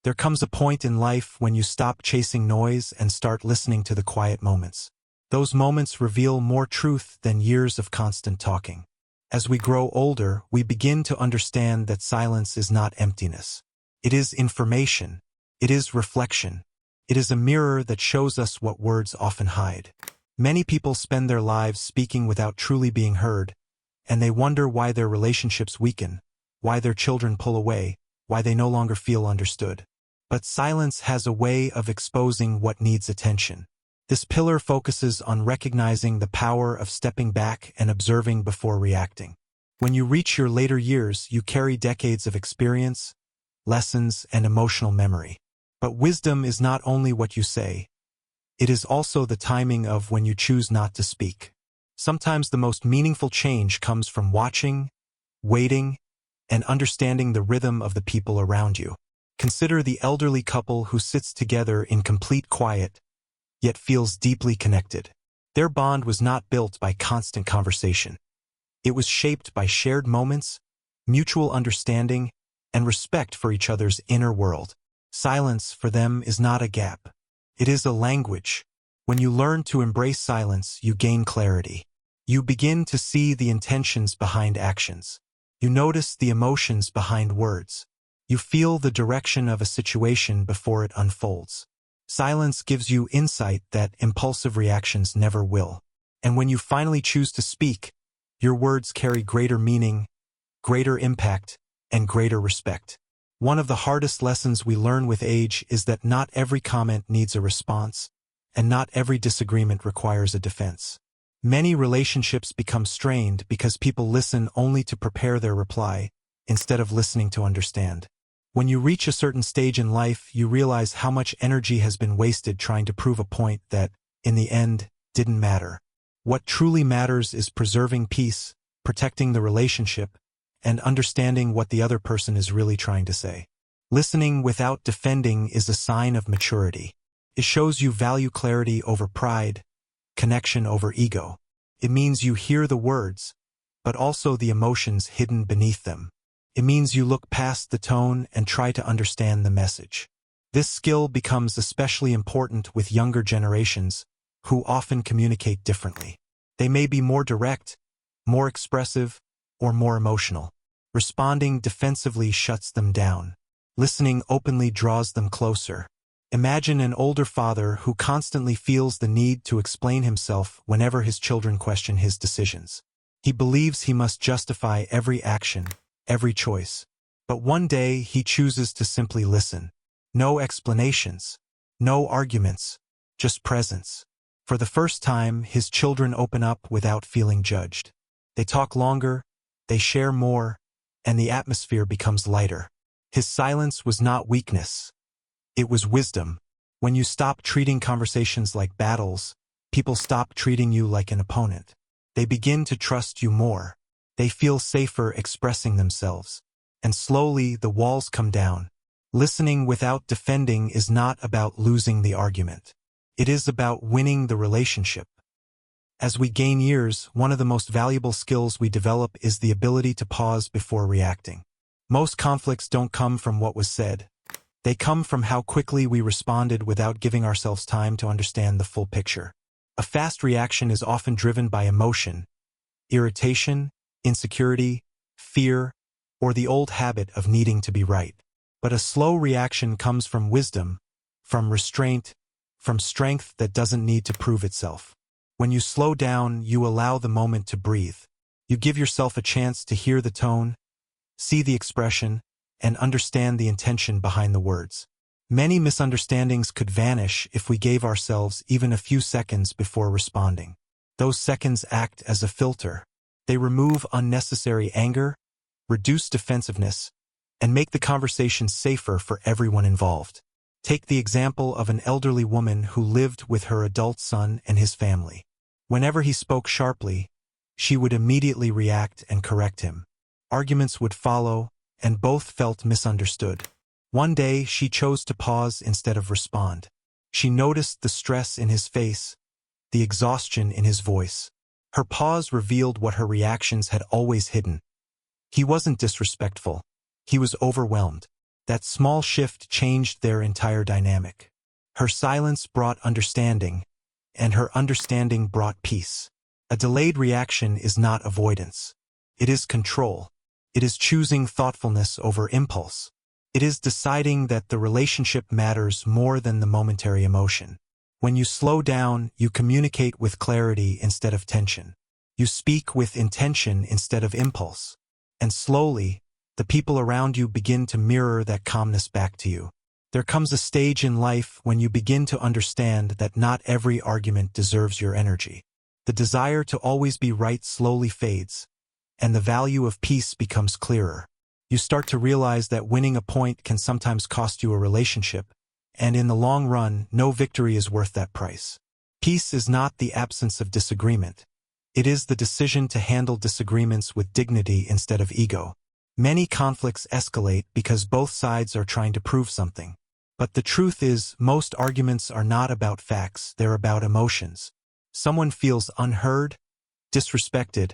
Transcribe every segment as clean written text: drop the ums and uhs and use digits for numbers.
There comes a point in life when you stop chasing noise and start listening to the quiet moments. Those moments reveal more truth than years of constant talking. As we grow older, we begin to understand that silence is not emptiness. It is information. It is reflection. It is a mirror that shows us what words often hide. Many people spend their lives speaking without truly being heard, and they wonder why their relationships weaken, why their children pull away, why they no longer feel understood. But silence has a way of exposing what needs attention. This pillar focuses on recognizing the power of stepping back and observing before reacting. When you reach your later years, you carry decades of experience, lessons, and emotional memory. But wisdom is not only what you say. It is also the timing of when you choose not to speak. Sometimes the most meaningful change comes from watching, waiting, and understanding the rhythm of the people around you. Consider the elderly couple who sits together in complete quiet, yet feels deeply connected. Their bond was not built by constant conversation. It was shaped by shared moments, mutual understanding, and respect for each other's inner world. Silence for them is not a gap. It is a language. When you learn to embrace silence, you gain clarity. You begin to see the intentions behind actions. You notice the emotions behind words. You feel the direction of a situation before it unfolds. Silence gives you insight that impulsive reactions never will. And when you finally choose to speak, your words carry greater meaning, greater impact, and greater respect. One of the hardest lessons we learn with age is that not every comment needs a response, and not every disagreement requires a defense. Many relationships become strained because people listen only to prepare their reply, instead of listening to understand. When you reach a certain stage in life, you realize how much energy has been wasted trying to prove a point that, in the end, didn't matter. What truly matters is preserving peace, protecting the relationship, and understanding what the other person is really trying to say. Listening without defending is a sign of maturity. It shows you value clarity over pride, connection over ego. It means you hear the words, but also the emotions hidden beneath them. It means you look past the tone and try to understand the message. This skill becomes especially important with younger generations, who often communicate differently. They may be more direct, more expressive, or more emotional. Responding defensively shuts them down. Listening openly draws them closer. Imagine an older father who constantly feels the need to explain himself whenever his children question his decisions. He believes he must justify every action, every choice. But one day he chooses to simply listen. No explanations, no arguments, just presence. For the first time, his children open up without feeling judged. They talk longer, they share more, and the atmosphere becomes lighter. His silence was not weakness. It was wisdom. When you stop treating conversations like battles, people stop treating you like an opponent. They begin to trust you more. They feel safer expressing themselves. And slowly the walls come down. Listening without defending is not about losing the argument. It is about winning the relationship. As we gain years, one of the most valuable skills we develop is the ability to pause before reacting. Most conflicts don't come from what was said. They come from how quickly we responded without giving ourselves time to understand the full picture. A fast reaction is often driven by emotion, irritation, insecurity, fear, or the old habit of needing to be right. But a slow reaction comes from wisdom, from restraint, from strength that doesn't need to prove itself. When you slow down, you allow the moment to breathe. You give yourself a chance to hear the tone, see the expression, and understand the intention behind the words. Many misunderstandings could vanish if we gave ourselves even a few seconds before responding. Those seconds act as a filter. They remove unnecessary anger, reduce defensiveness, and make the conversation safer for everyone involved. Take the example of an elderly woman who lived with her adult son and his family. Whenever he spoke sharply, she would immediately react and correct him. Arguments would follow, and both felt misunderstood. One day, she chose to pause instead of respond. She noticed the stress in his face, the exhaustion in his voice. Her pause revealed what her reactions had always hidden. He wasn't disrespectful. He was overwhelmed. That small shift changed their entire dynamic. Her silence brought understanding, and her understanding brought peace. A delayed reaction is not avoidance. It is control. It is choosing thoughtfulness over impulse. It is deciding that the relationship matters more than the momentary emotion. When you slow down, you communicate with clarity instead of tension. You speak with intention instead of impulse. And slowly, the people around you begin to mirror that calmness back to you. There comes a stage in life when you begin to understand that not every argument deserves your energy. The desire to always be right slowly fades, and the value of peace becomes clearer. You start to realize that winning a point can sometimes cost you a relationship, and in the long run, no victory is worth that price. Peace is not the absence of disagreement. It is the decision to handle disagreements with dignity instead of ego. Many conflicts escalate because both sides are trying to prove something. But the truth is, most arguments are not about facts, they're about emotions. Someone feels unheard, disrespected,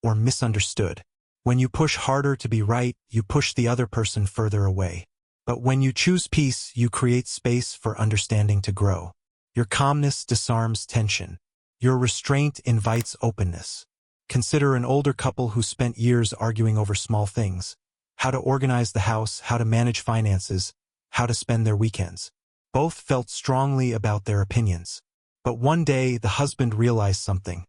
or misunderstood. When you push harder to be right, you push the other person further away. But when you choose peace, you create space for understanding to grow. Your calmness disarms tension. Your restraint invites openness. Consider an older couple who spent years arguing over small things. How to organize the house, how to manage finances, how to spend their weekends. Both felt strongly about their opinions. But one day, the husband realized something.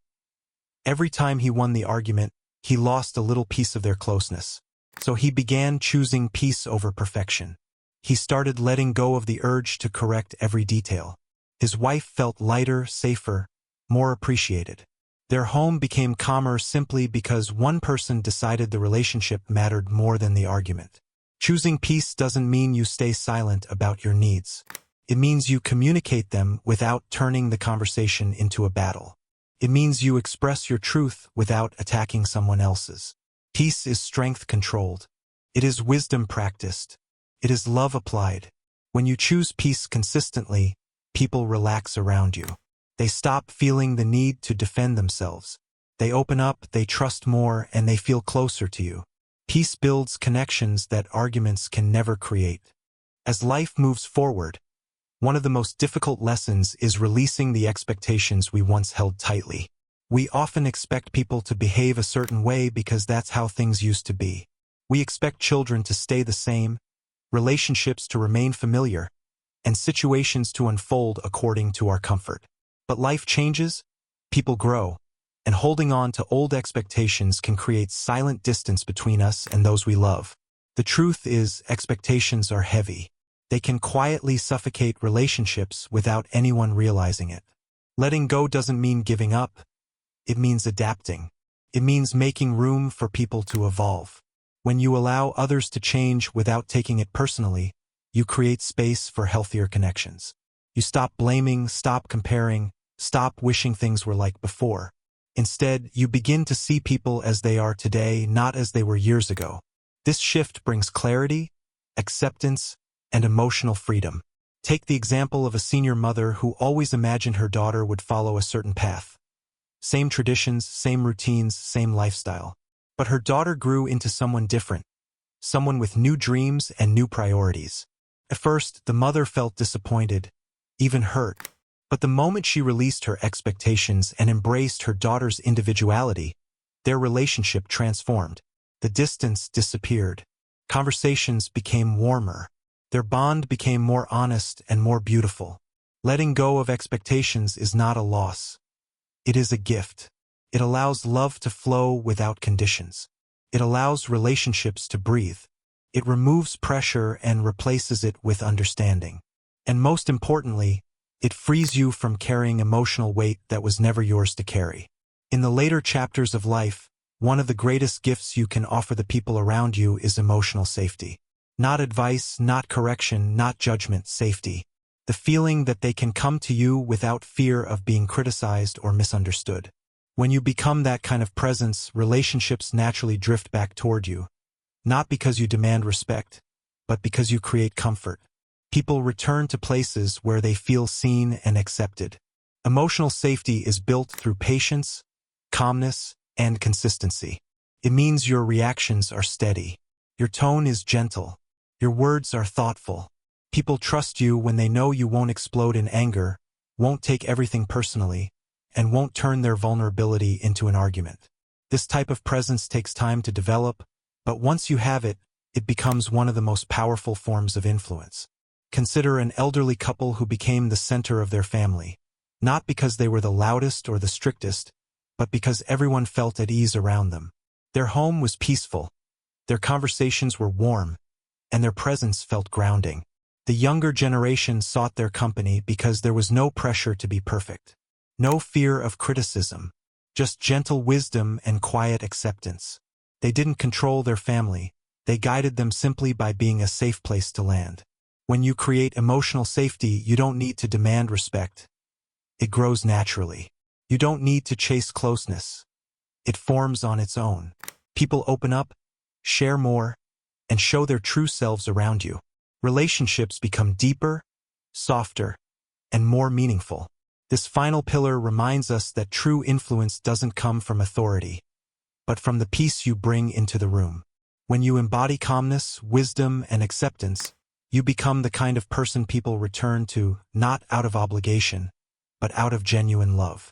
Every time he won the argument, he lost a little piece of their closeness. So he began choosing peace over perfection. He started letting go of the urge to correct every detail. His wife felt lighter, safer, more appreciated. Their home became calmer simply because one person decided the relationship mattered more than the argument. Choosing peace doesn't mean you stay silent about your needs. It means you communicate them without turning the conversation into a battle. It means you express your truth without attacking someone else's. Peace is strength controlled. It is wisdom practiced. It is love applied. When you choose peace consistently, people relax around you. They stop feeling the need to defend themselves. They open up, they trust more, and they feel closer to you. Peace builds connections that arguments can never create. As life moves forward, one of the most difficult lessons is releasing the expectations we once held tightly. We often expect people to behave a certain way because that's how things used to be. We expect children to stay the same, relationships to remain familiar, and situations to unfold according to our comfort. But life changes, people grow, and holding on to old expectations can create silent distance between us and those we love. The truth is, expectations are heavy. They can quietly suffocate relationships without anyone realizing it. Letting go doesn't mean giving up. It means adapting. It means making room for people to evolve. When you allow others to change without taking it personally, you create space for healthier connections. You stop blaming, stop comparing, stop wishing things were like before. Instead, you begin to see people as they are today, not as they were years ago. This shift brings clarity, acceptance, and emotional freedom. Take the example of a senior mother who always imagined her daughter would follow a certain path. Same traditions, same routines, same lifestyle. But her daughter grew into someone different, someone with new dreams and new priorities. At first, the mother felt disappointed, even hurt. But the moment she released her expectations and embraced her daughter's individuality, their relationship transformed. The distance disappeared. Conversations became warmer. Their bond became more honest and more beautiful. Letting go of expectations is not a loss. It is a gift. It allows love to flow without conditions. It allows relationships to breathe. It removes pressure and replaces it with understanding. And most importantly, it frees you from carrying emotional weight that was never yours to carry. In the later chapters of life, one of the greatest gifts you can offer the people around you is emotional safety. Not advice, not correction, not judgment, safety. The feeling that they can come to you without fear of being criticized or misunderstood. When you become that kind of presence, relationships naturally drift back toward you. Not because you demand respect, but because you create comfort. People return to places where they feel seen and accepted. Emotional safety is built through patience, calmness, and consistency. It means your reactions are steady. Your tone is gentle. Your words are thoughtful. People trust you when they know you won't explode in anger, won't take everything personally, and won't turn their vulnerability into an argument. This type of presence takes time to develop, but once you have it, it becomes one of the most powerful forms of influence. Consider an elderly couple who became the center of their family, not because they were the loudest or the strictest, but because everyone felt at ease around them. Their home was peaceful, their conversations were warm, and their presence felt grounding. The younger generation sought their company because there was no pressure to be perfect. No fear of criticism, just gentle wisdom and quiet acceptance. They didn't control their family, they guided them simply by being a safe place to land. When you create emotional safety, you don't need to demand respect. It grows naturally. You don't need to chase closeness. It forms on its own. People open up, share more, and show their true selves around you. Relationships become deeper, softer, and more meaningful. This final pillar reminds us that true influence doesn't come from authority, but from the peace you bring into the room. When you embody calmness, wisdom, and acceptance, you become the kind of person people return to, not out of obligation, but out of genuine love.